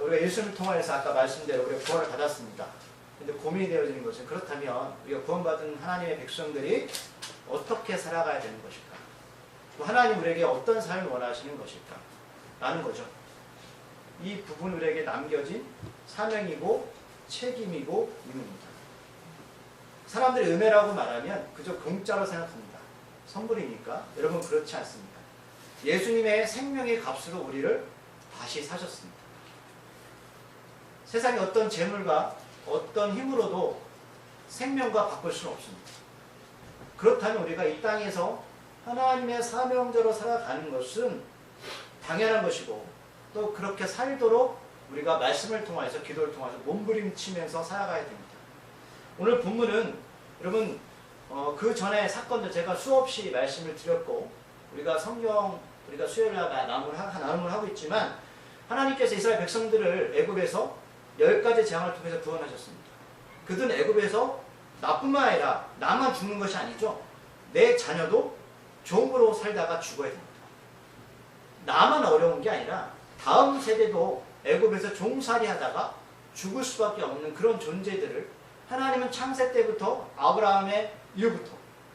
우리가 예수님을 통하여서 아까 말씀대로 우리가 구원을 받았습니다. 근데 고민이 되어지는 것은 그렇다면 우리가 구원받은 하나님의 백성들이 어떻게 살아가야 되는 것일까? 또 하나님 우리에게 어떤 삶을 원하시는 것일까? 라는 거죠. 이 부분 우리에게 남겨진 사명이고 책임이고 임무입니다. 사람들이 은혜라고 말하면 그저 공짜로 생각합니다. 선물이니까. 여러분 그렇지 않습니다. 예수님의 생명의 값으로 우리를 다시 사셨습니다. 세상의 어떤 재물과 어떤 힘으로도 생명과 바꿀 수는 없습니다. 그렇다면 우리가 이 땅에서 하나님의 사명자로 살아가는 것은 당연한 것이고 또 그렇게 살도록 우리가 말씀을 통해서 기도를 통해서 몸부림치면서 살아가야 됩니다. 오늘 본문은 여러분 그 전에 사건들 제가 수없이 말씀을 드렸고 우리가 성경 우리가 수요일날 나눔을 하고 있지만 하나님께서 이스라엘 백성들을 애굽에서 10가지 재앙을 통해서 구원하셨습니다. 그들은 애굽에서 나뿐만 아니라 나만 죽는 것이 아니죠. 내 자녀도 종으로 살다가 죽어야 됩니다. 나만 어려운 게 아니라 다음 세대도 애굽에서 종살이 하다가 죽을 수밖에 없는 그런 존재들을 하나님은 창세 때부터 아브라함의 이후부터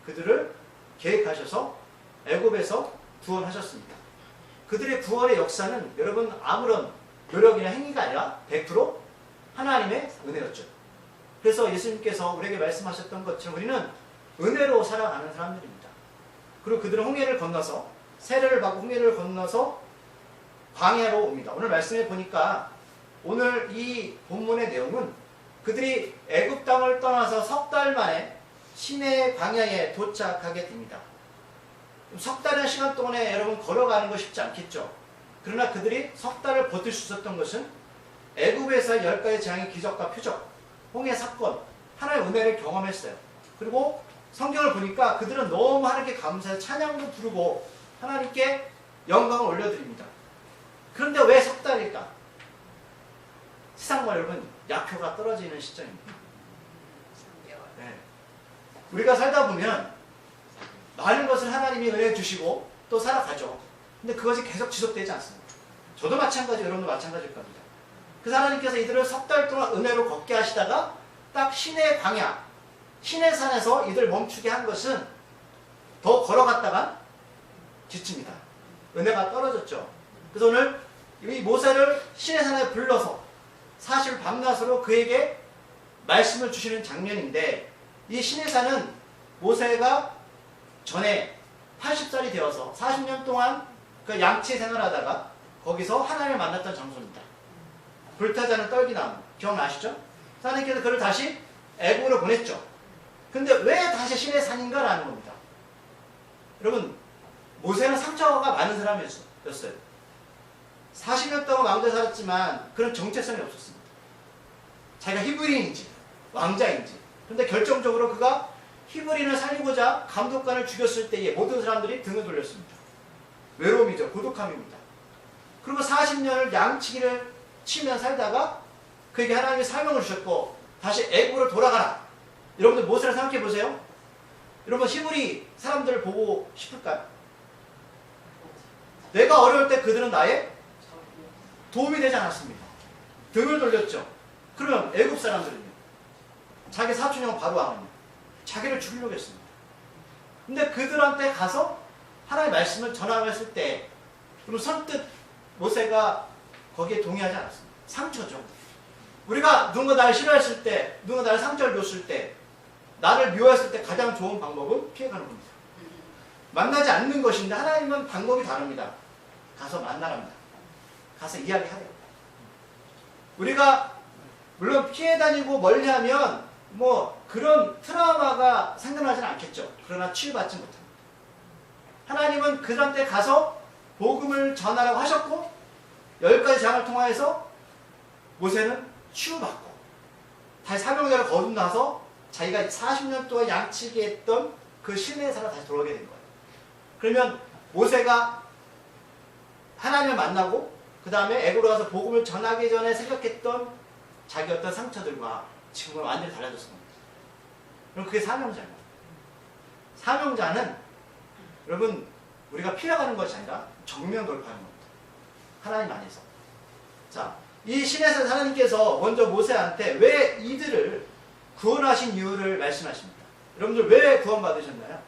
그들을 계획하셔서 애굽에서 구원하셨습니다. 그들의 구원의 역사는 여러분 아무런 노력이나 행위가 아니라 100% 하나님의 은혜였죠. 그래서 예수님께서 우리에게 말씀하셨던 것처럼 우리는 은혜로 살아가는 사람들입니다. 그리고 그들은 홍해를 건너서 세례를 받고 홍해를 건너서 광야로 옵니다. 오늘 말씀해 보니까 오늘 이 본문의 내용은 그들이 애굽 땅을 떠나서 석 달 만에 시내 광야에 도착하게 됩니다. 석 달의 시간 동안에 여러분 걸어가는 거 쉽지 않겠죠. 그러나 그들이 석 달을 버틸 수 있었던 것은 애굽에서의 10가지 재앙의 기적과 표적, 홍해 사건, 하나님의 은혜를 경험했어요. 그리고 성경을 보니까 그들은 너무 하나님께 감사해서 찬양도 부르고 하나님께 영광을 올려드립니다. 그런데 왜 석 달일까? 세상과 여러분 약효가 떨어지는 시점입니다. 네. 우리가 살다 보면 많은 것을 하나님이 은혜 주시고 또 살아가죠. 근데 그것이 계속 지속되지 않습니다. 저도 마찬가지고 여러분도 마찬가지일 겁니다. 그래서 하나님께서 이들을 석 달 동안 은혜로 걷게 하시다가 딱 시내 광야, 시내 산에서 이들 멈추게 한 것은 더 걸어갔다가 지칩니다. 은혜가 떨어졌죠. 그래서 오늘 이 모세를 시내 산에 불러서 사실 밤낮으로 그에게 말씀을 주시는 장면인데 이 시내 산은 모세가 전에 80살이 되어서 40년 동안 그 양치 생활하다가 거기서 하나님을 만났던 장소입니다. 불타지 않은 떨기나무 기억나시죠? 하나님께서 그를 다시 애굽으로 보냈죠. 근데 왜 다시 시내 산인가라는 겁니다. 여러분 모세는 상처가 많은 사람이었어요. 40년 동안 왕자 살았지만 그런 정체성이 없었습니다. 자기가 히브리인인지 왕자인지. 그런데 결정적으로 그가 히브리인을 살리고자 감독관을 죽였을 때에 모든 사람들이 등을 돌렸습니다. 외로움이죠. 고독함입니다. 그리고 40년을 양치기를 치며 살다가 그에게 하나님이 사명을 주셨고 다시 애굽으로 돌아가라. 여러분들 모세를 생각해 보세요. 여러분 히브리 사람들을 보고 싶을까요? 내가 어려울 때 그들은 나의 도움이 되지 않았습니다. 등을 돌렸죠. 그러면 애굽 사람들은요. 자기 사촌형 바로 왕은요. 자기를 죽이려고 했습니다. 근데 그들한테 가서 하나님의 말씀을 전하했을 때 그럼 선뜻 모세가 거기에 동의하지 않았습니다. 상처죠. 우리가 누군가 나를 싫어했을 때, 누군가 나를 상처를 줬을 때, 나를 미워했을 때 가장 좋은 방법은 피해가는 겁니다. 만나지 않는 것인데 하나님은 방법이 다릅니다. 가서 만나랍니다. 가서 이야기하래요. 우리가 물론 피해 다니고 멀리하면 뭐 그런 트라우마가 생겨나지는 않겠죠. 그러나 치유받지 못합니다. 하나님은 그들한테 가서 복음을 전하라고 하셨고 10가지 재앙을 통하여서 모세는 치유받고 다시 사명자를 거듭나서 자기가 40년 동안 양치기 했던 그 시내에 살아 다시 돌아오게 된 거예요. 그러면 모세가 하나님을 만나고 그 다음에 애굽으로 가서 복음을 전하기 전에 생각했던 자기 어떤 상처들과 지금은 완전히 달라졌습니다. 그럼 그게 사명자입니다. 사명자는 여러분 우리가 피해가는 것이 아니라 정면 돌파하는 겁니다. 하나님 안에서. 자, 이 신에서 하나님께서 먼저 모세한테 왜 이들을 구원하신 이유를 말씀하십니다. 여러분들 왜 구원받으셨나요?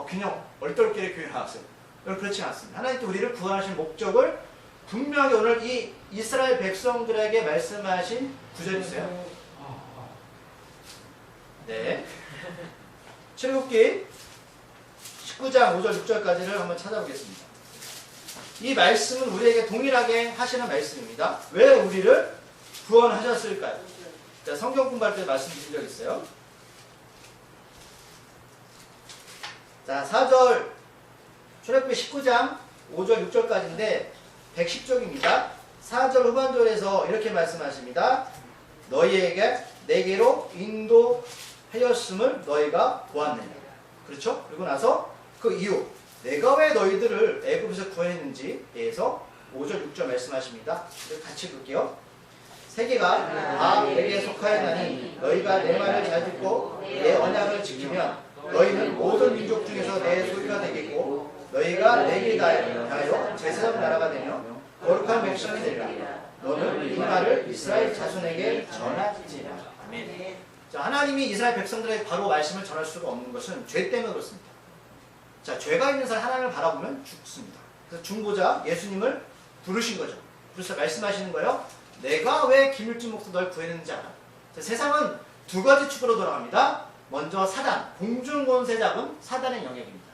그냥 얼떨결에 교회 나왔어요. 여러분 그렇지 않습니다. 하나님께 우리를 구원하신 목적을 분명히 오늘 이 이스라엘 백성들에게 말씀하신 구절이 있어요. 네. 출애굽기 19장 5절 6절까지를 한번 찾아보겠습니다. 이 말씀은 우리에게 동일하게 하시는 말씀입니다. 왜 우리를 구원하셨을까요? 자, 성경 공부할 때 말씀드린 적 있어요. 자, 4절 출애굽기 19장 5절 6절까지인데 110쪽입니다. 4절 후반절에서 이렇게 말씀하십니다. 너희에게 내게로 인도하였음을 너희가 보았느냐. 그렇죠? 그리고 나서 그 이유 내가 왜 너희들을 애굽에서 구원했는지에 대해서 5절 6절 말씀하십니다. 같이 볼게요. 세계가 다 내게 속하였나니 너희가 내 말을 잘 듣고 내 언약을 지키면 너희는 모든 민족 중에서 내 소유가 되겠고 너희가 내게 대하여 제사장 나라가 되며 거룩한 백성이 되리라. 너는 이 말을 이스라엘 자손에게 전하지라. 아멘. 자, 하나님이 이스라엘 백성들에게 바로 말씀을 전할 수가 없는 것은 죄 때문에 그렇습니다. 자, 죄가 있는 사람 하나님을 바라보면 죽습니다. 그래서 중보자 예수님을 부르신 거죠. 그래서 말씀하시는 거예요. 내가 왜 김일중 목사 널 구했는지 알아. 자, 세상은 두 가지 축으로 돌아갑니다. 먼저 사단, 공중권세 잡은 사단의 영역입니다.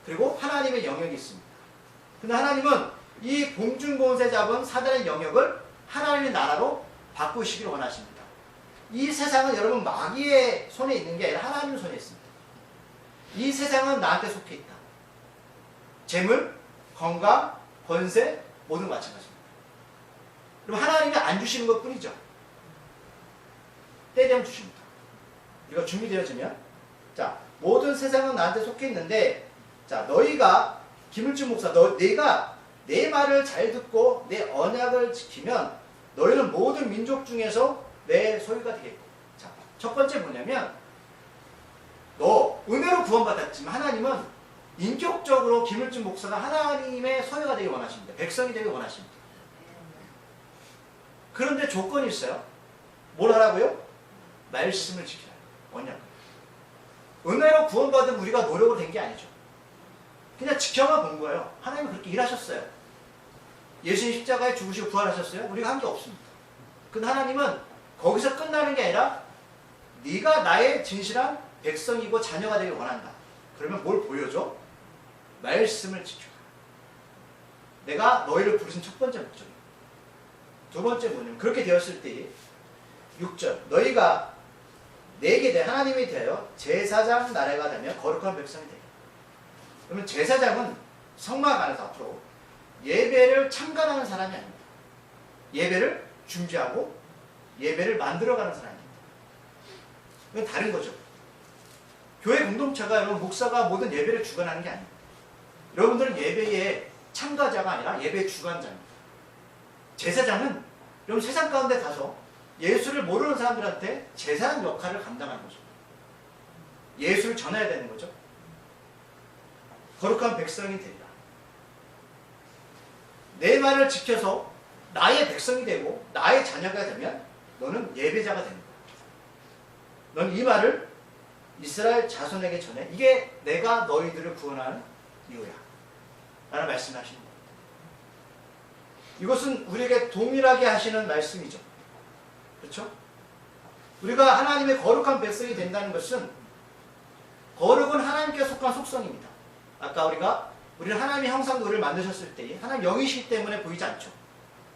그리고 하나님의 영역이 있습니다. 근데 하나님은 이 공중권세 잡은 사단의 영역을 하나님의 나라로 바꾸시기를 원하십니다. 이 세상은 여러분 마귀의 손에 있는 게 아니라 하나님의 손에 있습니다. 이 세상은 나한테 속해 있다. 재물, 건강, 권세 모든 거 마찬가지입니다. 그럼 하나님이 안 주시는 것 뿐이죠. 때 되면 주십니다. 이거 준비되어지면 자, 모든 세상은 나한테 속해 있는데 자, 너희가 김일중 목사 내가 내 말을 잘 듣고 내 언약을 지키면 너희는 모든 민족 중에서 내 소유가 되겠고. 자, 첫 번째 뭐냐면 너 은혜로 구원받았지만 하나님은 인격적으로 김일중 목사가 하나님의 소유가 되길 원하십니다. 백성이 되길 원하십니다. 그런데 조건이 있어요. 뭘 하라고요? 말씀을 지켜야 해요. 언약. 은혜로 구원받은 우리가 노력으로 된 게 아니죠. 그냥 지켜만 본 거예요. 하나님은 그렇게 일하셨어요. 예수님 십자가에 죽으시고 부활하셨어요. 우리가 한 게 없습니다. 근데 하나님은 거기서 끝나는 게 아니라 네가 나의 진실한 백성이고 자녀가 되길 원한다. 그러면 뭘 보여줘? 말씀을 지켜라. 내가 너희를 부르신 첫 번째 목적이에요. 두 번째 뭐냐면 그렇게 되었을 때 6절 너희가 내게 대해 하나님에 대하여 제사장 나라가 되며 거룩한 백성이 되리라. 그러면 제사장은 성막 안에서 앞으로 예배를 참관하는 사람이 아닙니다. 예배를 준비하고 예배를 만들어가는 사람입니다. 이건 다른 거죠. 교회 공동체가 여러분 목사가 모든 예배를 주관하는 게 아닙니다. 여러분들은 예배의 참가자가 아니라 예배의 주관자입니다. 제사장은 여러분 세상 가운데 가서 예수를 모르는 사람들한테 제사장 역할을 감당하는 거죠. 예수를 전해야 되는 거죠. 거룩한 백성이 되리라. 내 말을 지켜서 나의 백성이 되고 나의 자녀가 되면 너는 예배자가 되는 거야. 넌 이 말을 이스라엘 자손에게 전해. 이게 내가 너희들을 구원하는 이유야. 라는 말씀을 하시는 겁니다. 이것은 우리에게 동일하게 하시는 말씀이죠. 그렇죠? 우리가 하나님의 거룩한 백성이 된다는 것은 거룩은 하나님께 속한 속성입니다. 아까 우리는 하나님의 형상으로 우리를 만드셨을 때 하나님 영이시기 때문에 보이지 않죠.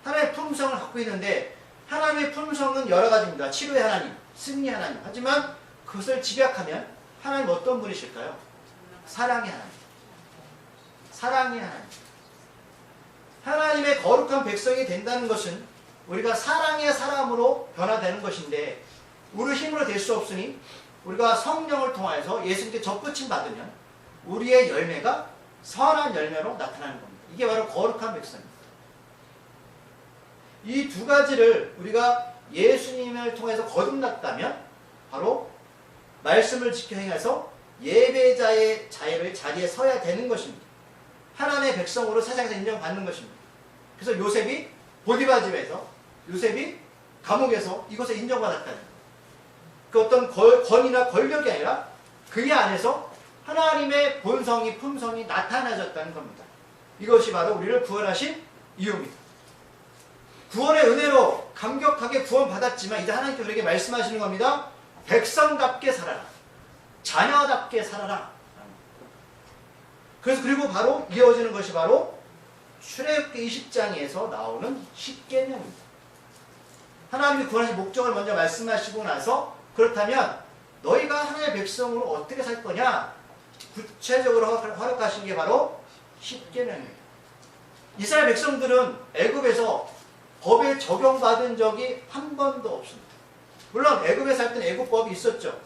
하나님의 품성을 갖고 있는데 하나님의 품성은 여러 가지입니다. 치료의 하나님, 승리의 하나님. 하지만 그것을 집약하면 하나님 어떤 분이실까요? 사랑의 하나님. 사랑의 하나님. 하나님의 거룩한 백성이 된다는 것은 우리가 사랑의 사람으로 변화되는 것인데 우리 힘으로 될 수 없으니 우리가 성령을 통해서 예수님께 접붙임 받으면 우리의 열매가 선한 열매로 나타나는 겁니다. 이게 바로 거룩한 백성입니다. 이 두 가지를 우리가 예수님을 통해서 거듭났다면 바로 말씀을 지켜 행해서 예배자의 자리에 서야 되는 것입니다. 하나님의 백성으로 세상에서 인정받는 것입니다. 그래서 요셉이 보디바 집에서 요셉이 감옥에서 이것을 인정받았다는 거예요. 그 어떤 권위나 권력이 아니라 그의 안에서 하나님의 본성이 품성이 나타나졌다는 겁니다. 이것이 바로 우리를 구원하신 이유입니다. 구원의 은혜로 감격하게 구원받았지만 이제 하나님께서 우리에게 말씀하시는 겁니다. 백성답게 살아라. 자녀답게 살아라. 그래서 그리고 바로 이어지는 것이 바로 출애굽기 20장에서 나오는 십계명입니다. 하나님이 구원의 목적을 먼저 말씀하시고 나서 그렇다면 너희가 하나님의 백성으로 어떻게 살 거냐 구체적으로 허락하신 게 바로 십계명입니다. 이스라엘 백성들은 애굽에서 법에 적용받은 적이 한 번도 없습니다. 물론 애굽에 살 때는 애굽법이 있었죠.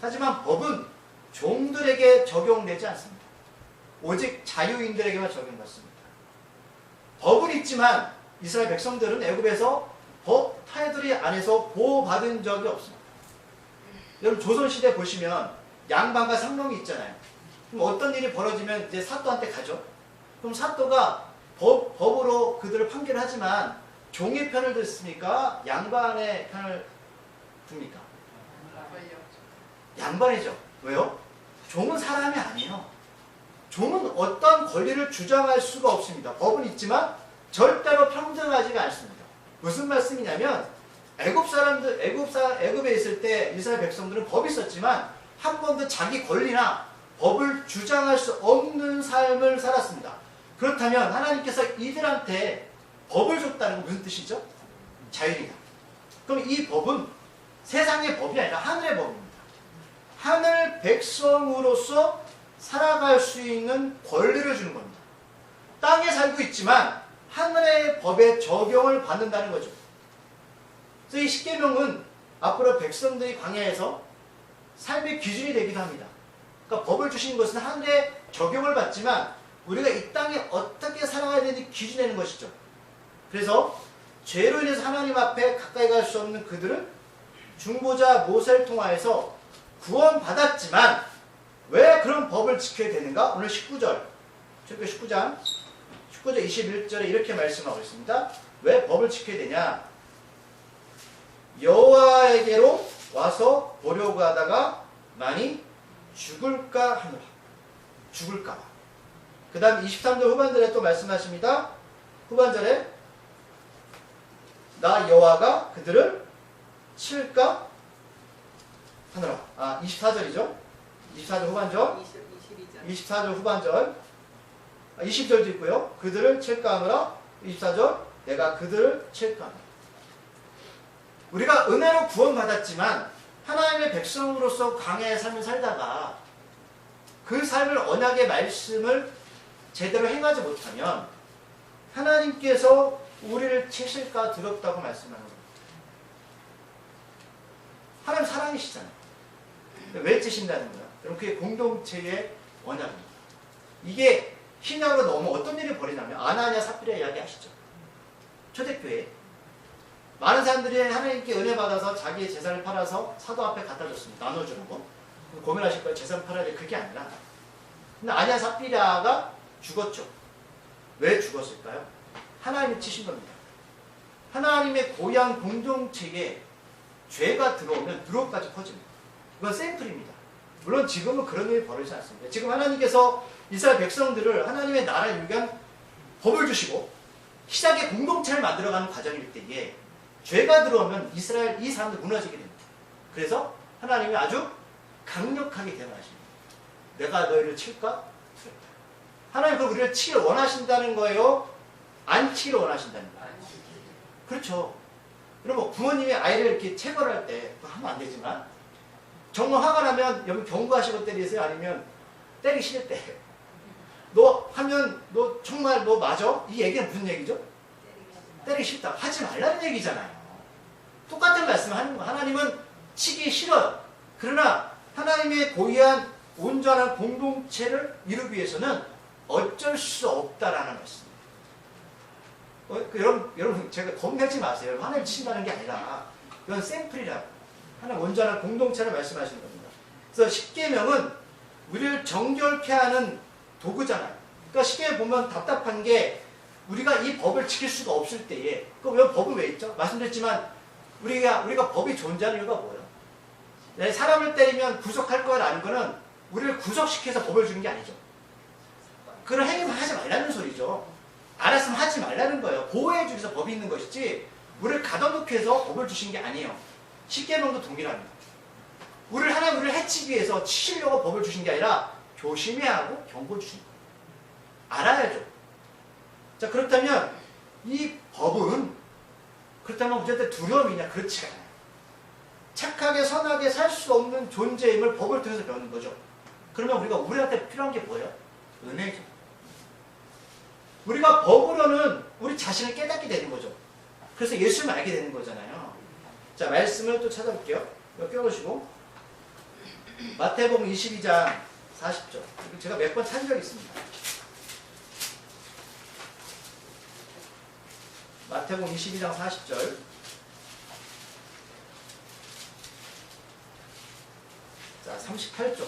하지만 법은 종들에게 적용되지 않습니다. 오직 자유인들에게만 적용받습니다. 법은 있지만 이스라엘 백성들은 애굽에서 법 테두리 안에서 보호받은 적이 없습니다. 여러분 조선시대 보시면 양반과 상놈이 있잖아요. 그럼 어떤 일이 벌어지면 이제 사또한테 가죠. 그럼 사또가 법으로 그들을 판결하지만 종의 편을 듣습니까? 양반의 편을 듭니까? 양반이죠. 왜요? 종은 사람이 아니에요. 종은 어떤 권리를 주장할 수가 없습니다. 법은 있지만 절대로 평등하지가 않습니다. 무슨 말씀이냐면 애굽에 있을 때 이스라엘 백성들은 법이 있었지만 한 번도 자기 권리나 법을 주장할 수 없는 삶을 살았습니다. 그렇다면 하나님께서 이들한테 법을 줬다는 건 무슨 뜻이죠? 자율이다. 그럼 이 법은 세상의 법이 아니라 하늘의 법입니다. 하늘 백성으로서 살아갈 수 있는 권리를 주는 겁니다. 땅에 살고 있지만 하늘의 법에 적용을 받는다는 거죠. 그래서 이 십계명은 앞으로 백성들이 광야에서 삶의 기준이 되기도 합니다. 그러니까 법을 주신 것은 하늘의 적용을 받지만 우리가 이 땅에 어떻게 살아가야 되는지 기준내는 것이죠. 그래서 죄로 인해서 하나님 앞에 가까이 갈 수 없는 그들은 중보자 모세를 통하여서 구원받았지만 왜 그런 법을 지켜야 되는가? 오늘 19절, 출애굽기 19장 19절 21절에 이렇게 말씀하고 있습니다. 왜 법을 지켜야 되냐? 여호와에게로 와서 보려고 하다가 많이 죽을까 하노라. 죽을까 봐. 그 다음 23절 후반절에 또 말씀하십니다. 후반절에 나 여호와가 그들을 칠까 하노라. 24절이죠. 24절 후반절. 24절 후반절. 20절도 있고요. 그들을 칠까 하노라. 24절 내가 그들을 칠까 하노라. 우리가 은혜로 구원받았지만 하나님의 백성으로서 광야의 삶을 살다가 그 삶을 언약의 말씀을 제대로 행하지 못하면 하나님께서 우리를 치실까 두렵다고 말씀하는 겁니다. 하나님 사랑이시잖아요. 왜 치신다는 거야? 여러분 그게 공동체의 언약입니다. 이게 신약으로 너무 어떤 일이 벌어지냐면 아나니아 삽비라 이야기 아시죠? 초대교회 많은 사람들이 하나님께 은혜 받아서 자기의 재산을 팔아서 사도 앞에 갖다 줬습니다. 나눠주는 거. 고민하실 거예요. 재산 팔아야 돼. 그게 아니라. 근데 아니야 삽비라가 죽었죠. 왜 죽었을까요? 하나님이 치신 겁니다. 하나님의 고향 공동체에 죄가 들어오면 누룩까지 퍼집니다. 이건 샘플입니다. 물론 지금은 그런 일이 벌어지지 않습니다. 지금 하나님께서 이스라엘 백성들을 하나님의 나라를 위한 법을 주시고 시작의 공동체를 만들어가는 과정일 때에 죄가 들어오면 이스라엘 이 사람들 무너지게 됩니다. 그래서 하나님이 아주 강력하게 대응하십니다. 내가 너희를 칠까? 두렵다. 하나님 그럼 우리를 치기를 원하신다는 거예요? 안 치기를 원하신다는 거예요? 그렇죠. 여러분 부모님이 아이를 이렇게 체벌을 할 때 하면 안 되지만 정말 화가 나면 여기 경고하시고 때리세요? 아니면 때리기 싫을 때 너 하면 너 정말 너 맞아? 이 얘기는 무슨 얘기죠? 때리기 싫다. 하지 말라는 얘기잖아요. 똑같은 말씀을 하는 거예요. 하나님은 치기 싫어요. 그러나 하나님의 고유한 온전한 공동체를 이루기 위해서는 어쩔 수 없다라는 말씀입니다. 여러분 제가 겁내지 마세요. 하나님 치신다는 게 아니라 이건 샘플이라고. 하나님 온전한 공동체를 말씀하시는 겁니다. 그래서 십계명은 우리를 정결케 하는 도구잖아요. 그러니까 십계명 보면 답답한 게 우리가 이 법을 지킬 수가 없을 때에 왜 법은 왜 있죠? 말씀드렸지만 우리가 법이 존재하는 이유가 뭐예요? 네, 사람을 때리면 구속할 거라는 거는 우리를 구속시켜서 법을 주는 게 아니죠. 그런 행위만 하지 말라는 소리죠. 알았으면 하지 말라는 거예요. 보호해주기 위해서 법이 있는 것이지 우리를 가둬놓기 위해서 법을 주신 게 아니에요. 십계명도 동일합니다. 우리를 해치기 위해서 치시려고 법을 주신 게 아니라 조심해야 하고 경고 주신 거예요. 알아야죠. 자, 그렇다면 이 법은 우리한테 두려움이냐? 그렇지가 않아요. 착하게 선하게 살 수 없는 존재임을 법을 통해서 배우는 거죠. 그러면 우리한테 필요한 게 뭐예요? 은혜죠. 우리가 법으로는 우리 자신을 깨닫게 되는 거죠. 그래서 예수님을 알게 되는 거잖아요. 자, 말씀을 또 찾아볼게요. 이거 껴놓으시고 마태복음 22장 40절. 제가 몇 번 찾은 적이 있습니다. 마태복음 22장 40절. 자, 38쪽.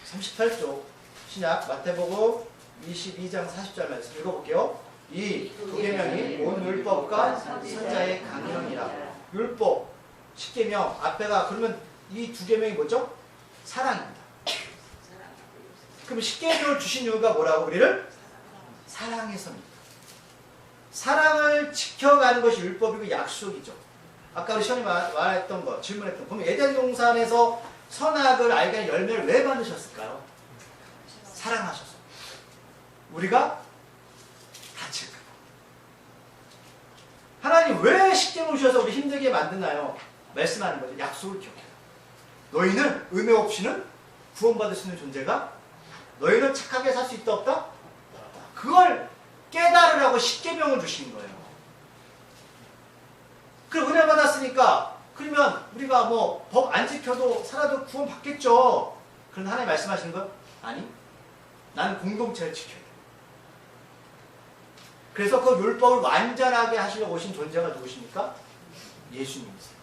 38쪽 신약 마태복음 22장 40절 말씀 읽어볼게요. 이 두 계명이 온 율법과 선자의 강령이라. 율법, 십계명 앞에가 그러면 이 두 계명이 뭐죠? 사랑입니다. 그럼 십계명을 주신 이유가 뭐라고? 우리를 사랑해서입니다. 사랑을 지켜가는 것이 율법이고 약속이죠. 아까 우리 시원이 말했던 거, 질문했던 거. 그럼 에덴 동산에서 선악을 알게 하는 열매를 왜 받으셨을까요? 사랑하셔서. 우리가 다칠까 봐. 하나님 왜 십계명을 주셔서 우리 힘들게 만드나요? 말씀하는 거죠. 약속을 기억해라. 너희는 은혜 없이는 구원받을 수 있는 존재가, 너희는 착하게 살 수 있다 없다? 그걸 깨달으라고 십계명을 주신 거예요. 그럼 은혜 받았으니까 그러면 우리가 법 안 지켜도 살아도 구원 받겠죠. 그런데 하나님 말씀하시는 건 아니, 나는 공동체를 지켜야 돼. 그래서 그 율법을 완전하게 하시려고 오신 존재가 누구십니까? 예수님이세요.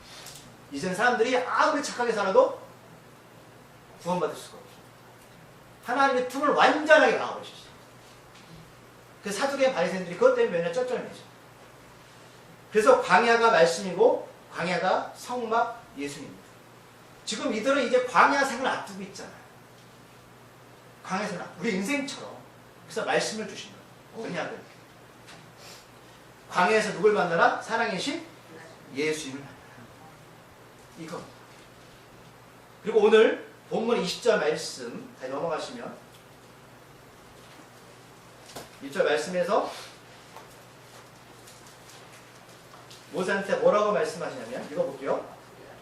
이젠 사람들이 아무리 착하게 살아도 구원받을 수가 없어요. 하나님의 틈을 완전하게 막아버리셨어요. 그 사두개 바리새인들이 그것 때문에 맨날 쩔쩔매죠. 그래서 광야가 말씀이고 광야가 성막 예수님입니다. 지금 이들은 이제 광야 생을 앞두고 있잖아요. 광야 생을 우리 인생처럼. 그래서 말씀을 주신 거예요. 언약을. 광야에서 누굴 만나라? 사랑이신 예수님을 만나라. 이겁니다. 그리고 오늘 본문 20절 말씀 다시 넘어가시면 1절 말씀에서 모세한테 뭐라고 말씀하시냐면 읽어볼게요.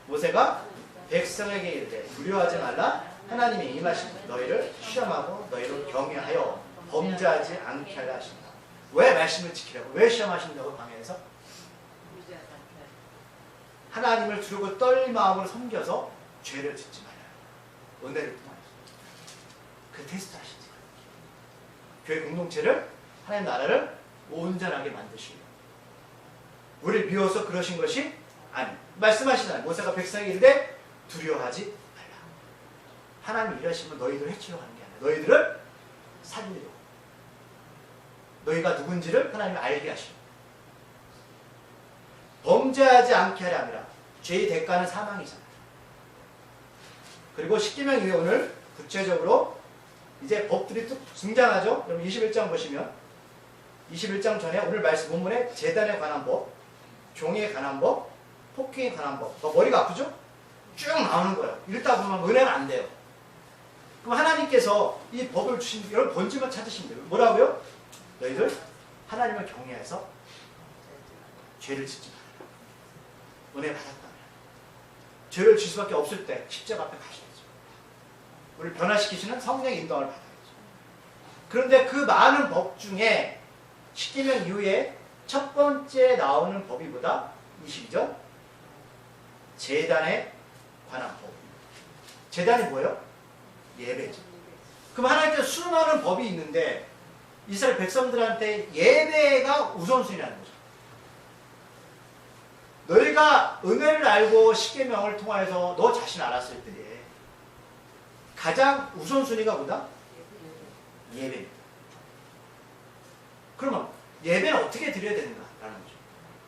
모세가 백성에게 이르되 두려워하지 말라. 하나님이 임하시니 너희를 시험하고 너희를 경외하여 범죄하지 않게 하려 하신다. 왜 말씀을 지키라고? 왜 시험하신다고? 광야에서 하나님을 두려고 떨린 마음으로 섬겨서 죄를 짓지 말아요. 은혜를 통하여서. 그 테스트 하시지. 교회 공동체를, 하나님 나라를 온전하게 만드시려고. 우리를 미워서 그러신 것이 아니. 말씀하시잖아요. 모세가 백성에게 이르되 두려워하지 말라. 하나님이 일하시면 너희들을 해치려고 하는 게 아니라 너희들을 살리려고. 너희가 누군지를 하나님이 알게 하시려고. 범죄하지 않게 하려 함이라. 죄의 대가는 사망이잖아요. 그리고 십계명 이후에 오늘 구체적으로 이제 법들이 또 등장하죠. 그럼 21장 보시면 21장 전에 오늘 말씀 본문에 제단에 관한 법, 종에 관한 법, 폭행에 관한 법. 머리가 아프죠? 쭉 나오는 거예요. 읽다 보면 은혜는 안 돼요. 그럼 하나님께서 이 법을 주신 여러분 본질만 찾으시면 돼요. 뭐라고요? 너희들 하나님을 경외해서 죄를 짓지 말아라. 은혜 받았다면 죄를 질 수밖에 없을 때 십자가 앞에 가셔야죠. 우리를 변화시키시는 성령의 인도함을 받아야죠. 그런데 그 많은 법 중에 십계명 이후에 첫 번째 나오는 법이 뭐다? 22절 제단에 관한 법. 제단이 뭐예요? 예배죠. 그럼 하나님께서 수많은 법이 있는데 이스라엘 백성들한테 예배가 우선순위라는 거죠. 너희가 은혜를 알고 십계명을 통하여서 너 자신을 알았을 때에 가장 우선순위가 뭐다? 예배입니다. 그러면 예배는 어떻게 드려야 되는가라는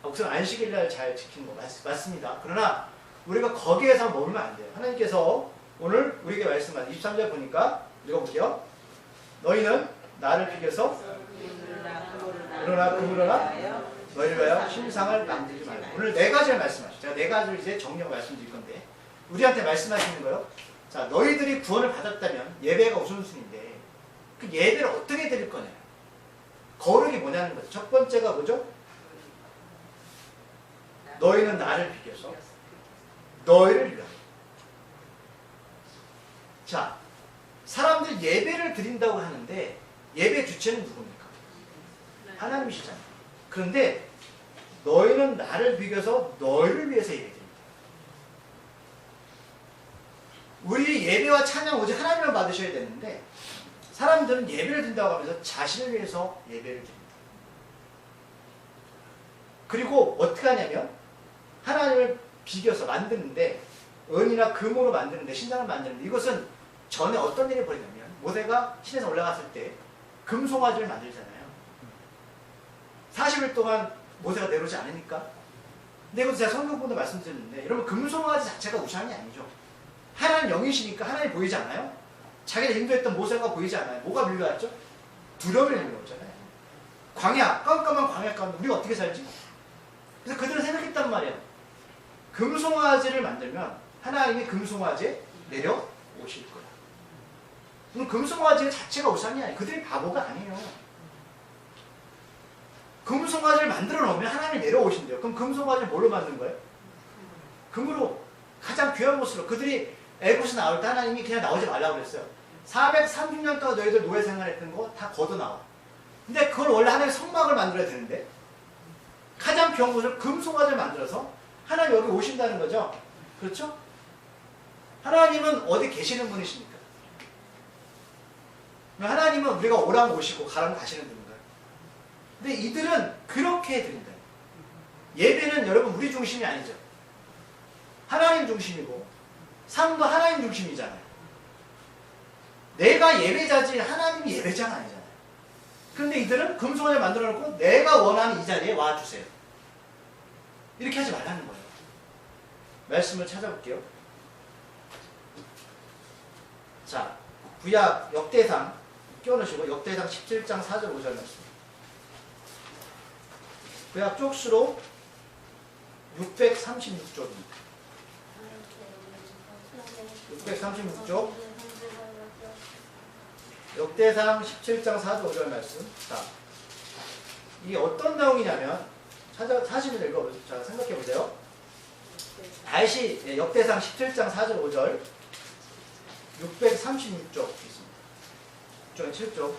거죠. 우선 안식일날 잘 지키는 거 맞습니다. 그러나 우리가 거기에서 머물면 안 돼요. 하나님께서 오늘 우리에게 말씀한 23절 보니까 읽어볼게요. 너희는 나를 비교해서 그러나 너희를 위하여 신상을 만들지 말고. 오늘 네 가지를 말씀하시죠. 제가 네 가지를 이제 정리하고 말씀드릴 건데 우리한테 말씀하시는 거예요. 자, 너희들이 구원을 받았다면 예배가 우선순위인데 그 예배를 어떻게 드릴 거냐. 거룩이 뭐냐는 거죠. 첫 번째가 뭐죠? 너희는 나를 비교해서 너희를 위하여. 자, 사람들 예배를 드린다고 하는데 예배 주체는 누굽니까? 하나님이시잖아요. 그런데 너희는 나를 비교해서 너희를 위해서 예배드립니다. 우리 예배와 찬양 오직 하나님만 받으셔야 되는데 사람들은 예배를 드린다고 하면서 자신을 위해서 예배를 드립니다. 그리고 어떻게 하냐면 하나님을 비교해서 만드는데 은이나 금으로 만드는데 신상을 만드는데 이것은 전에 어떤 일이 벌어지냐면 모세가 신에서 올라갔을 때 금송아지를 만들잖아요. 40일 동안 모세가 내려오지 않으니까. 근데 이것도 제가 성경보다 말씀드렸는데 여러분 금송아지 자체가 우상이 아니죠. 하나님 영이시니까 하나님 보이지 않아요? 자기를 인도했던 모세가 보이지 않아요? 뭐가 밀려왔죠? 두려움이 밀려오잖아요. 광야, 깜깜한 광야 가운데 우리가 어떻게 살지? 그래서 그들은 생각했단 말이에요. 금송아지를 만들면 하나님이 금송아지에 내려오실 거야. 그럼 금송아지 자체가 우상이 아니에요. 그들이 바보가 아니에요. 금송아지를 만들어 놓으면 하나님이 내려오신대요. 그럼 금송아지를 뭘로 만든 거예요? 금으로 가장 귀한 것으로. 그들이 애굽에서 나올 때 하나님이 그냥 나오지 말라고 그랬어요. 430년 동안 너희들 노예 생활했던 거 다 걷어 나와. 근데 그걸 원래 하나님 성막을 만들어야 되는데 가장 귀한 것을 금송아지를 만들어서 하나님 여기 오신다는 거죠. 그렇죠? 하나님은 어디 계시는 분이십니까? 하나님은 우리가 오라면 오시고 가라면 가시는 분인가요? 근데 이들은 그렇게 드린다. 예배는 여러분 우리 중심이 아니죠. 하나님 중심이고 삶도 하나님 중심이잖아요. 내가 예배자지 하나님이 예배자가 아니잖아요. 그런데 이들은 금송아지를 만들어 놓고 내가 원하는 이 자리에 와주세요. 이렇게 하지 말라는 거예요. 말씀을 찾아볼게요. 자, 구약 역대상 끼워넣으시고 역대상 17장 4절 5절 말씀. 구약 쪽수로 636쪽입니다. 636쪽 역대상 17장 4절 5절 말씀. 자, 이게 어떤 내용이냐면 사실을 읽어보세요. 자, 생각해보세요. 다시 역대상 17장 4절 5절 636쪽 있습니다. 6쪽 7쪽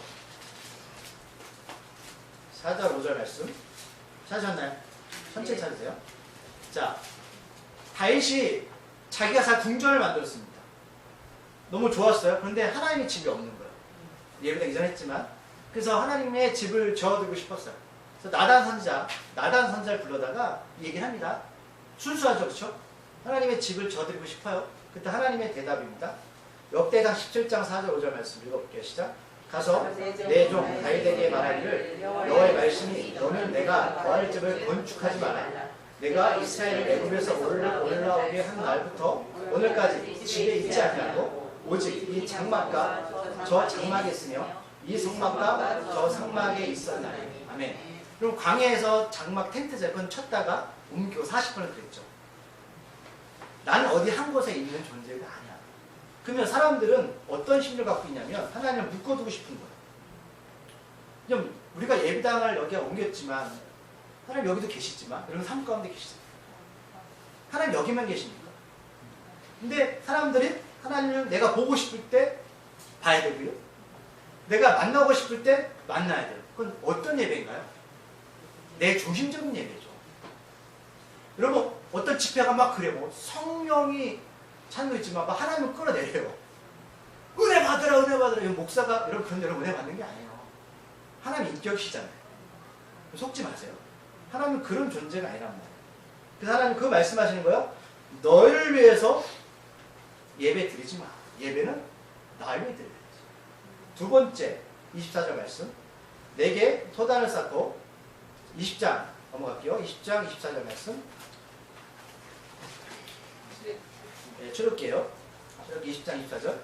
4절 5절 말씀 찾으셨나요? 천천히 찾으세요. 자, 다윗이 자기가 살 궁전을 만들었습니다. 너무 좋았어요. 그런데 하나님의 집이 없는 거예요. 예배당 이전했지만 그래서 하나님의 집을 저어드리고 싶었어요. 그래서 나단 선지자를 불러다가 얘기를 합니다. 순수하죠, 그렇죠? 하나님의 집을 저어드리고 싶어요. 그때 하나님의 대답입니다. 역대상 17장 4절 5절 말씀 읽어볼게요. 시작. 가서 내 종 다윗에게 말하기를 여호와의 말씀이 너는 내가 거할 집을 건축하지 마라. 내가 이스라엘을 애굽에서 올라오게 한 날부터 오늘까지 집에 있지 아니하고 오직 이 장막과 저 장막에 있으며 이 성막과 저 성막에 있었나니. 아멘. 그럼 광야에서 장막 텐트제 그건 쳤다가 옮기고 40분을 그랬죠. 나는 어디 한 곳에 있는 존재가 아니야. 그러면 사람들은 어떤 심리를 갖고 있냐면 하나님을 묶어두고 싶은 거예요. 그럼 우리가 예배당을 여기에 옮겼지만 하나님 여기도 계시지만 여러분 삶 가운데 계시잖아요. 하나님 여기만 계십니까? 근데 사람들이 하나님을 내가 보고 싶을 때 봐야 되고요. 내가 만나고 싶을 때 만나야 돼요. 그건 어떤 예배인가요? 내 중심적인 예배죠. 여러분 어떤 집회가 막 그래 뭐 성령이 찾고 있지만 막 하나님을 끌어내려요. 은혜 받으라 은혜 받으라. 이 목사가 여러분 은혜 받는 게 아니에요. 하나님 인격이시잖아요. 속지 마세요. 하나님은 그런 존재가 아니란 말이에요. 그래서 하나님 그 말씀하시는 거예요. 너희를 위해서 예배 드리지 마. 예배는 나를 드려야지. 두 번째 24절 말씀. 내게 토단을 쌓고 20장 넘어갈게요. 20장 24절 말씀. 네, 줄을게요. 여기 20장 24절.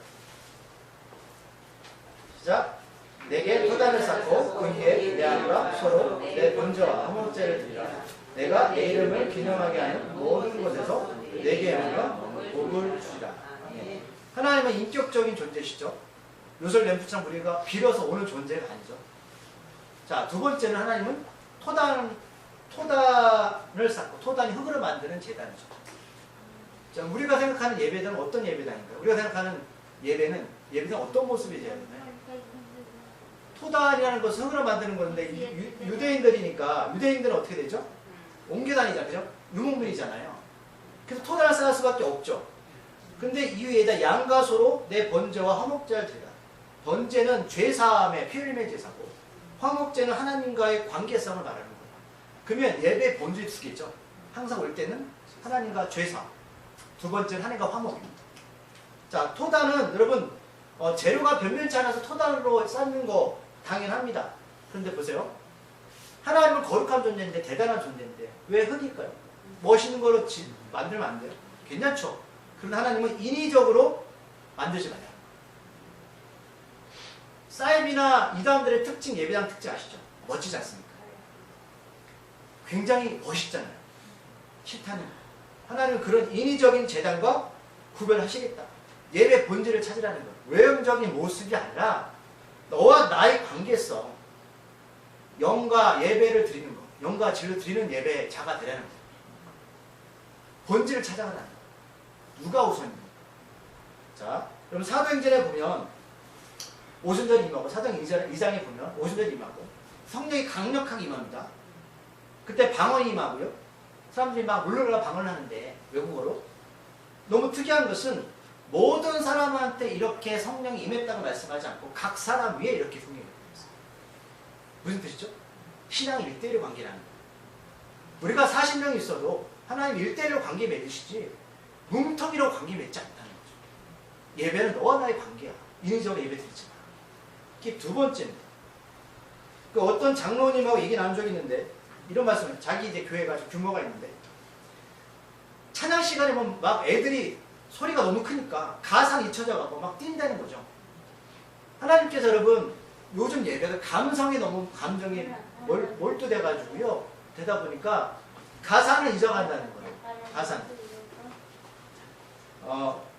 시작. 내게 토단을 쌓고 그 위에 내 아내와 서로 내 번제와 화목제를 드리라. 내가 내 이름을 기념하게 하는 모든 곳에서 내게 영광과 복을 주리라. 하나님은 인격적인 존재시죠. 요술 램프처럼 우리가 빌어서 오는 존재가 아니죠. 자, 두 번째는 하나님은 토단을 쌓고 토단이 흙으로 만드는 제단이죠. 자, 우리가 생각하는 예배당은 어떤 예배당인가요? 우리가 생각하는 예배는 어떤 모습이 되어야 되나요? 토단이라는 것은 흙으로 만드는 건데 유대인들이니까 유대인들은 어떻게 되죠? 옮겨 다니잖아요. 그죠? 유목민이잖아요. 그래서 토단을 쌓을 수밖에 없죠. 근데 이 위에다 양과 소로 내 번제와 화목제를 드리라. 번제는 죄사함의 피 흘림의 제사고 화목제는 하나님과의 관계성을 말하는 거예요. 그러면 예배 본질이 두 개죠. 항상 올 때는 하나님과 죄사함, 두 번째는 하나님과 화목입니다. 자, 토단은 여러분 재료가 변변치 않아서 토단으로 쌓는 거 당연합니다. 그런데 보세요. 하나님은 거룩한 존재인데 대단한 존재인데 왜 흙일까요? 멋있는 거로 만들면 안 돼요? 괜찮죠? 그런데 하나님은 인위적으로 만들지 마요. 사이비나 이단들의 특징, 예배당 특징 아시죠? 멋지지 않습니까? 굉장히 멋있잖아요. 싫다는 하나님은 그런 인위적인 재단과 구별하시겠다. 예배 본질을 찾으라는 것. 외형적인 모습이 아니라 너와 나의 관계성, 영과 예배를 드리는 것, 영과 진리를 드리는 예배자가 되라는 것. 본질을 찾아가라는 것. 누가 우선입니까? 자, 그럼 사도행전에 보면 오순절 임하고 사도행전 2장에 보면 오순절 임하고 성령이 강력하게 임합니다. 그때 방언이 임하고요. 사람들이 막 물러나 방언을 하는데 외국어로. 너무 특이한 것은 모든 사람한테 이렇게 성령이 임했다고 말씀하지 않고 각 사람 위에 이렇게 성령이 임했어요. 무슨 뜻이죠? 신앙이 1대1로 관계라는 거예요. 우리가 40명이 있어도 하나님 1대1로 관계 맺으시지 뭉텅이로 관계 맺지 않다는 거죠. 예배는 너와 나의 관계야. 인위적으로 예배 드리지 마. 이게 두 번째입니다. 그 어떤 장로님하고 얘기 나눈 적이 있는데 이런 말씀을 자기 이제 교회가 좀 규모가 있는데 찬양 시간에 보면 막 애들이 소리가 너무 크니까 가상 잊혀져가고 막 뛴다는 거죠. 하나님께서 여러분 요즘 예배가 감성에 너무 감정이 몰두돼가지고요. 되다 보니까 가사는 잊어간다는 거예요. 가사는.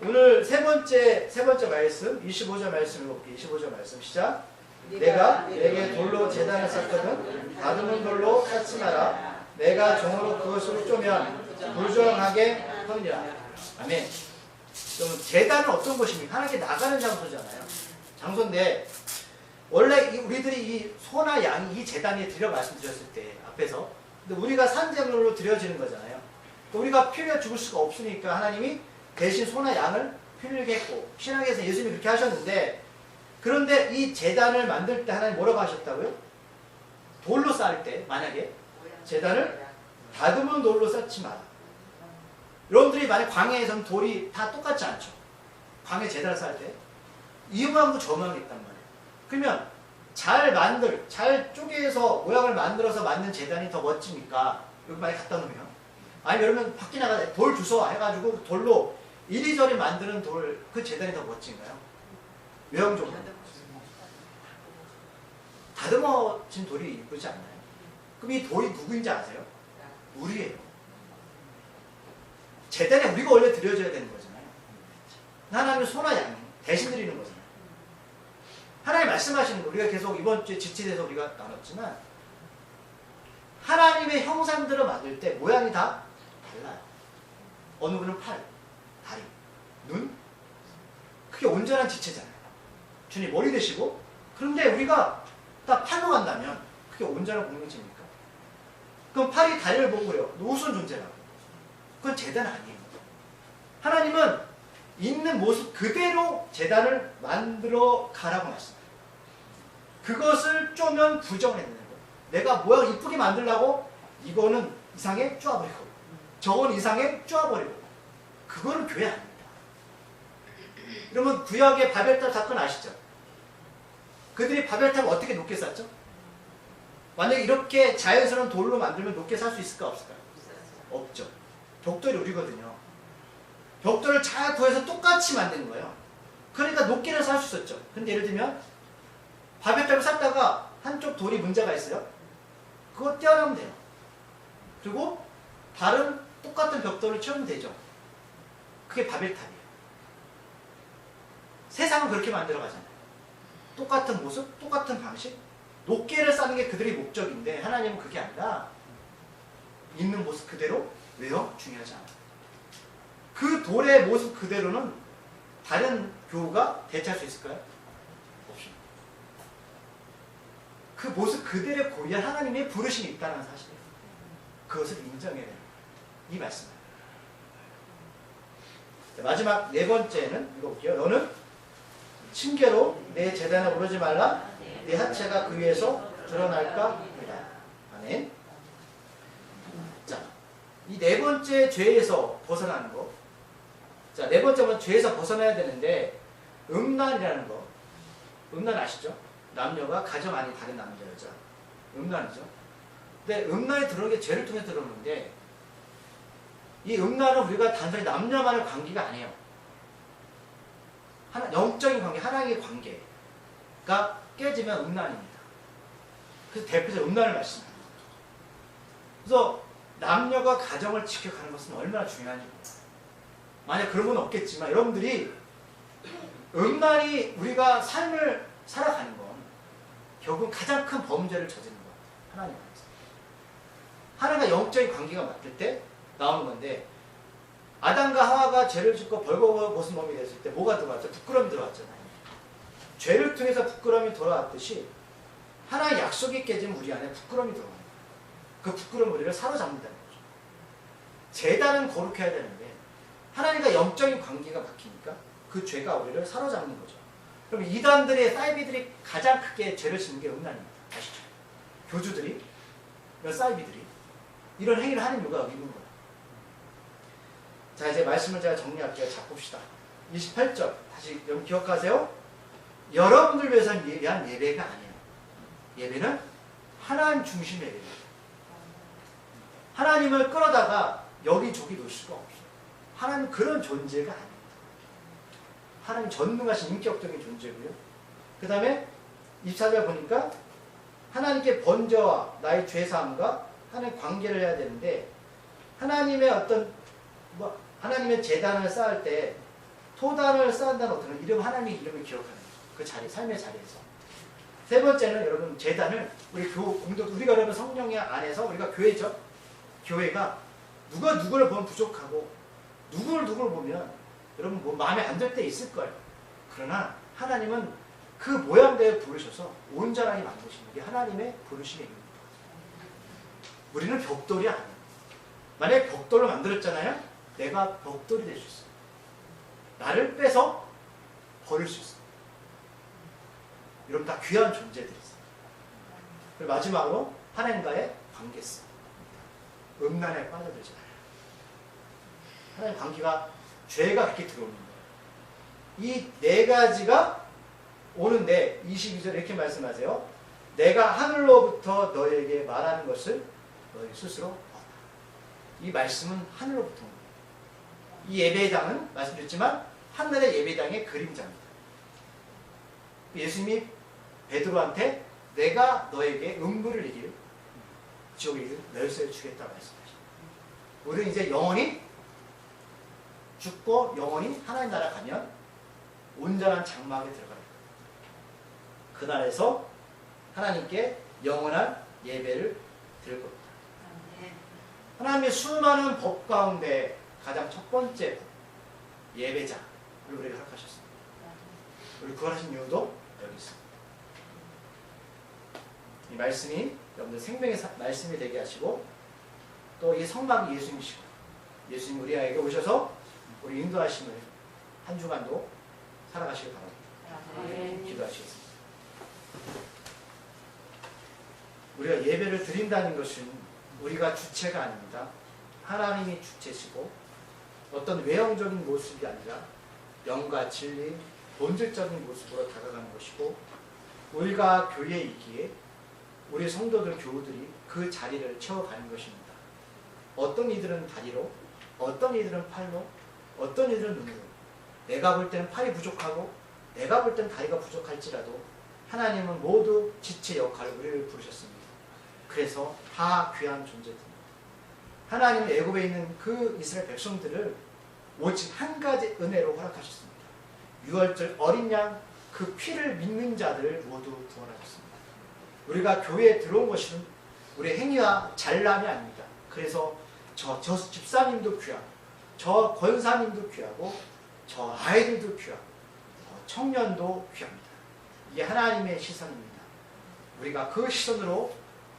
오늘 세 번째 말씀 25절 말씀 읽어볼게요. 25절 말씀 시작. 내가 내게 돌로 제단을 쌓거든 다듬은 돌로 쌓지 마라. 내가 종으로 그것으로 쪼면 불조용하게 하느니라. 아멘. 그럼 제단은 어떤 곳입니까? 하나님께 나가는 장소잖아요. 장소인데 원래 우리들이 이 소나 양이 이 제단에 드려 말씀드렸을 때 앞에서 근데 우리가 산재물로 드려지는 거잖아요. 우리가 피 흘려 죽을 수가 없으니까 하나님이 대신 소나 양을 피 흘리게 했고 신약에서 예수님이 그렇게 하셨는데 그런데 이 제단을 만들 때 하나님 뭐라고 하셨다고요? 돌로 쌓을 때 만약에 제단을 다듬은 돌로 쌓지 마라. 여러분들이 만약 광야에서는 돌이 다 똑같지 않죠. 광야 제단을 쌓을 때 이음하고 저음하고 있단 말이에요. 그러면 잘 쪼개서 모양을 만들어서 만든 제단이 더 멋집니까? 여기 만약 갖다 놓으면 아니면 여러분 밖에 나가서 돌 주워 해가지고 돌로 이리저리 만드는 돌 그 제단이 더 멋진가요? 외형적으로 다듬어진 돌이 이쁘지 않나요? 그럼 이 돌이 누구인지 아세요? 우리예요. 제단에 우리가 원래 드려줘야 되는 거잖아요. 하나님은 소나 양 대신 드리는 거잖아요. 하나님 말씀하시는 거 우리가 계속 이번 주에 지체돼서 우리가 나눴지만 하나님의 형상들을 만들 때 모양이 다 달라요. 어느 분은 팔, 다리, 눈 그게 온전한 지체잖아요. 주님 머리 되시고 그런데 우리가 다 팔로 간다면 그게 온전한 공동체입니까? 그럼 팔이 다리를 보고 그래요. 우선 존재라고. 그건 재단 아니에요. 하나님은 있는 모습 그대로 재단을 만들어 가라고 말씀해요. 그것을 쪼면 부정을 해야 되는 거예요. 내가 모양을 이쁘게 만들려고 이거는 이상해 쪼아버리고 저건 이상해 쪼아버리고 그거는 교회 아닙니다. 그러면 구약의 바벨탑 사건 아시죠? 그들이 바벨탑을 어떻게 높게 쌓죠? 만약에 이렇게 자연스러운 돌로 만들면 높게 살 수 있을까 없을까요? 없죠. 벽돌이 우리거든요. 벽돌을 잘 구해서 똑같이 만드는 거예요. 그러니까 높게는 살 수 있었죠. 근데 예를 들면 바벨탑을 쌓다가 한쪽 돌이 문제가 있어요. 그거 떼어내면 돼요. 그리고 다른 똑같은 벽돌을 채우면 되죠. 그게 바벨탑이에요. 세상은 그렇게 만들어 가잖아요. 똑같은 모습, 똑같은 방식, 높게를 쌓는 게 그들의 목적인데 하나님은 그게 아니라 있는 모습 그대로 왜요? 중요하지 않아요. 그 돌의 모습 그대로는 다른 교우가 대체할 수 있을까요? 없습니다. 그 모습 그대로 고유한 하나님의 부르심이 있다는 사실이에요. 그것을 인정해야 돼요. 이 말씀입니다. 마지막 네 번째는 읽어볼게요. 너는 징계로 내 제단에 오르지 말라. 내 하체가 그 위에서 드러날까? 아멘. 자, 이 네 번째 죄에서 벗어나는 거. 자, 네 번째는 죄에서 벗어나야 되는데 음란이라는 거. 음란 아시죠? 남녀가 가정 안에 다른 남자 여자. 음란이죠. 근데 음란이 들어오는 게 죄를 통해 들어오는데 이 음란은 우리가 단순히 남녀만의 관계가 아니에요. 영적인 관계, 하나님의 관계가 깨지면 음란입니다. 그래서 대표적으로 음란을 말씀합니다. 그래서 남녀가 가정을 지켜가는 것은 얼마나 중요한지 만약 그런 건 없겠지만 여러분들이 음란이 우리가 삶을 살아가는 건 결국 가장 큰 범죄를 저지르는 것 같아요. 하나님 안에서. 하나님과 영적인 관계가 맞을 때 나오는 건데 아담과 하와가 죄를 짓고 벌거벗은 몸이 됐을 때 뭐가 들어왔죠? 부끄러움이 들어왔잖아요. 죄를 통해서 부끄러움이 돌아왔듯이 하나의 약속이 깨지면 우리 안에 부끄러움이 들어와요. 그 부끄러움 우리를 사로잡는다는 거죠. 제단은 거룩해야 되는데 하나님과 영적인 관계가 막히니까 그 죄가 우리를 사로잡는 거죠. 그럼 이단들의 사이비들이 가장 크게 죄를 짓는 게 음란입니다. 아시죠? 교주들이, 사이비들이 이런 행위를 하는 이유가 여기 있는 거예요. 자, 이제 말씀을 제가 정리할게요. 자, 봅시다. 28절 다시 여러분 기억하세요. 여러분들 위한 예배가 아니에요. 예배는 하나님 중심의 예배입니다. 하나님을 끌어다가 여기저기 놓을 수가 없어요. 하나님 그런 존재가 아닙니다. 하나님 전능하신 인격적인 존재고요. 그 다음에 24절 보니까 하나님께 번제와 나의 죄사함과 하나님 관계를 해야 되는데 하나님의 어떤 하나님의 제단을 쌓을 때 토단을 쌓는다는 어떤 이름 하나님의 이름을 기억하는 거죠. 그 자리, 삶의 자리에서. 세 번째는 여러분 제단을 우리 공동 우리가 여러분 성령의 안에서 우리가 교회죠. 교회가 누가 누구를 보면 부족하고 누구를 보면 여러분 뭐 마음에 안 들 때 있을 거예요. 그러나 하나님은 그 모양대로 부르셔서 온전하게 만드시는 게 하나님의 부르심의 이유입니다. 우리는 벽돌이 아니에요. 만약에 벽돌로 만들었잖아요. 내가 벽돌이 될 수 있어요. 나를 빼서 버릴 수 있어요. 여러분 다 귀한 존재들이세요. 그리고 마지막으로 하나님과의 관계성. 음란에 빠져들지 않아요. 하나님 관계가 죄가 그렇게 들어오는 거예요. 이 네 가지가 오는데 22절에 이렇게 말씀하세요. 내가 하늘로부터 너에게 말하는 것을 너희 스스로 얻어라. 이 말씀은 하늘로부터 온 거예요. 이 예배당은 말씀드렸지만 하늘의 예배당의 그림자입니다. 예수님이 베드로한테 내가 너에게 음부를 이길 지옥을 이길 열쇠를 주겠다고 말씀하셨습니다. 우리는 이제 영원히 죽고 영원히 하나님 나라 가면 온전한 장막에 들어갈 거예요. 그날에서 하나님께 영원한 예배를 드릴 겁니다. 하나님의 수많은 법 가운데 가장 첫 번째 법, 예배자를 우리에게 허락하셨습니다. 우리 구원하신 이유도 여기 있습니다. 이 말씀이 여러분들 생명의 말씀이 되게 하시고 또 이 성막이 예수님이시고 예수님 우리에게 오셔서 우리 인도하심을 한 주간도 살아가시길 바랍니다. 기도하시겠습니다. 우리가 예배를 드린다는 것은 우리가 주체가 아닙니다. 하나님이 주체시고 어떤 외형적인 모습이 아니라 영과 진리, 본질적인 모습으로 다가가는 것이고 우리가 교회에 있기에 우리 성도들 교우들이 그 자리를 채워가는 것입니다. 어떤 이들은 다리로, 어떤 이들은 팔로, 어떤 이들은 눈으로. 내가 볼 때는 팔이 부족하고 내가 볼 때는 다리가 부족할지라도 하나님은 모두 지체 역할을 우리를 부르셨습니다. 그래서 다 귀한 존재들입니다. 하나님은 애굽에 있는 그 이스라엘 백성들을 오직 한 가지 은혜로 허락하셨습니다. 유월절 어린 양 그 피를 믿는 자들을 모두 구원하셨습니다. 우리가 교회에 들어온 것은 우리의 행위와 잘남이 아닙니다. 그래서 저 집사님도 귀하고 저 권사님도 귀하고 저 아이들도 귀하고 청년도 귀합니다. 이게 하나님의 시선입니다. 우리가 그 시선으로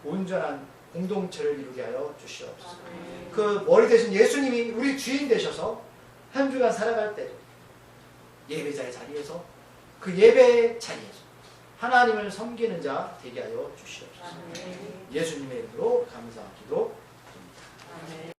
온전한 공동체를 이루게 하여 주시옵소서. 그 머리 대신 예수님이 우리 주인 되셔서 한 주간 살아갈 때도 예배자의 자리에서 그 예배의 자리에서 하나님을 섬기는 자 되게 하여 주시옵소서. 예수님의 이름으로 감사하기도